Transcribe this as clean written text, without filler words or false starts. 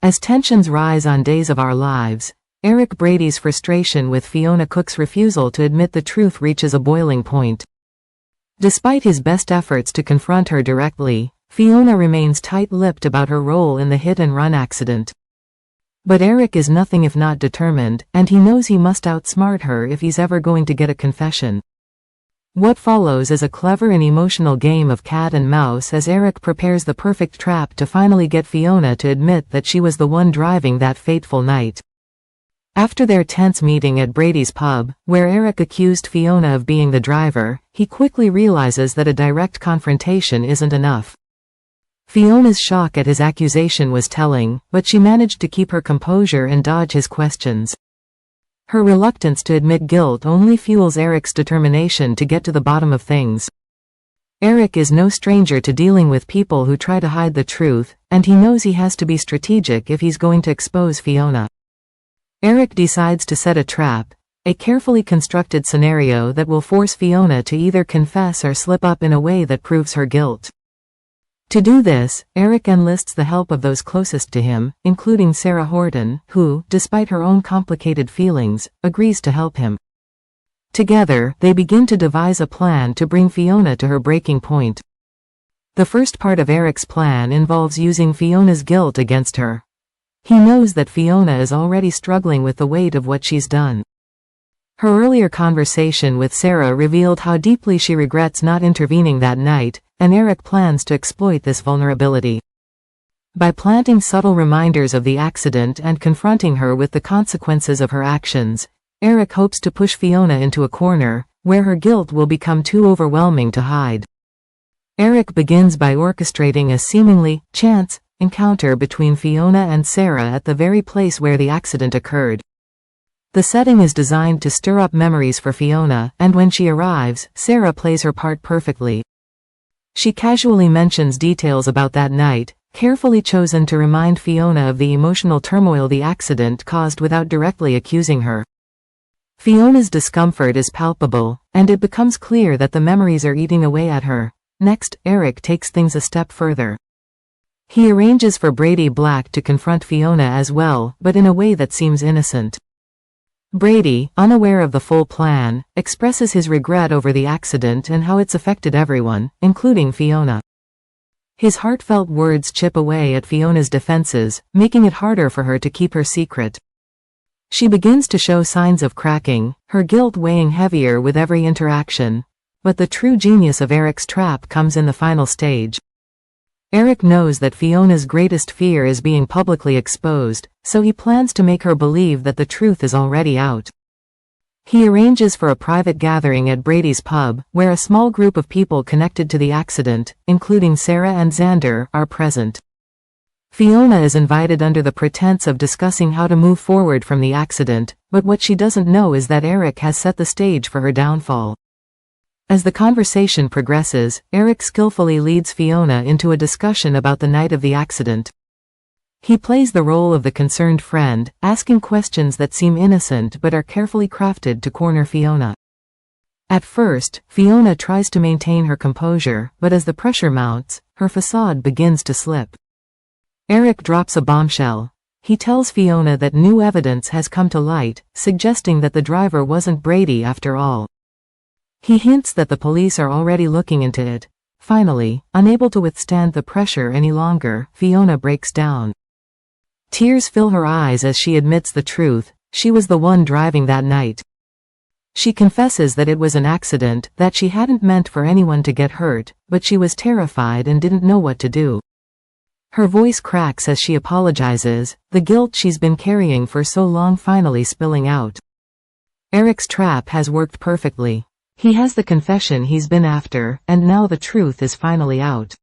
As tensions rise on Days of Our Lives, Eric Brady's frustration with Fiona Cook's refusal to admit the truth reaches a boiling point. Despite his best efforts to confront her directly, Fiona remains tight-lipped about her role in the hit-and-run accident. But Eric is nothing if not determined, and he knows he must outsmart her if he's ever going to get a confession. What follows is a clever and emotional game of cat and mouse as Eric prepares the perfect trap to finally get Fiona to admit that she was the one driving that fateful night. After their tense meeting at Brady's pub, where Eric accused Fiona of being the driver, he quickly realizes that a direct confrontation isn't enough. Fiona's shock at his accusation was telling, but she managed to keep her composure and dodge his questions. Her reluctance to admit guilt only fuels Eric's determination to get to the bottom of things. Eric is no stranger to dealing with people who try to hide the truth, and he knows he has to be strategic if he's going to expose Fiona. Eric decides to set a trap, a carefully constructed scenario that will force Fiona to either confess or slip up in a way that proves her guilt. To do this, Eric enlists the help of those closest to him, including Sarah Horton, who, despite her own complicated feelings, agrees to help him. Together, they begin to devise a plan to bring Fiona to her breaking point. The first part of Eric's plan involves using Fiona's guilt against her. He knows that Fiona is already struggling with the weight of what she's done. Her earlier conversation with Sarah revealed how deeply she regrets not intervening that night, and Eric plans to exploit this vulnerability. By planting subtle reminders of the accident and confronting her with the consequences of her actions, Eric hopes to push Fiona into a corner, where her guilt will become too overwhelming to hide. Eric begins by orchestrating a seemingly chance encounter between Fiona and Sarah at the very place where the accident occurred. The setting is designed to stir up memories for Fiona, and when she arrives, Sarah plays her part perfectly. She casually mentions details about that night, carefully chosen to remind Fiona of the emotional turmoil the accident caused without directly accusing her. Fiona's discomfort is palpable, and it becomes clear that the memories are eating away at her. Next, Eric takes things a step further. He arranges for Brady Black to confront Fiona as well, but in a way that seems innocent. Brady, unaware of the full plan, expresses his regret over the accident and how it's affected everyone, including Fiona. His heartfelt words chip away at Fiona's defenses, making it harder for her to keep her secret. She begins to show signs of cracking, her guilt weighing heavier with every interaction. But the true genius of Eric's trap comes in the final stage. Eric knows that Fiona's greatest fear is being publicly exposed, so he plans to make her believe that the truth is already out. He arranges for a private gathering at Brady's pub, where a small group of people connected to the accident, including Sarah and Xander, are present. Fiona is invited under the pretense of discussing how to move forward from the accident, but what she doesn't know is that Eric has set the stage for her downfall. As the conversation progresses, Eric skillfully leads Fiona into a discussion about the night of the accident. He plays the role of the concerned friend, asking questions that seem innocent but are carefully crafted to corner Fiona. At first, Fiona tries to maintain her composure, but as the pressure mounts, her facade begins to slip. Eric drops a bombshell. He tells Fiona that new evidence has come to light, suggesting that the driver wasn't Brady after all. He hints that the police are already looking into it. Finally, unable to withstand the pressure any longer, Fiona breaks down. Tears fill her eyes as she admits the truth: she was the one driving that night. She confesses that it was an accident, that she hadn't meant for anyone to get hurt, but she was terrified and didn't know what to do. Her voice cracks as she apologizes, the guilt she's been carrying for so long finally spilling out. Eric's trap has worked perfectly. He has the confession he's been after, and now the truth is finally out.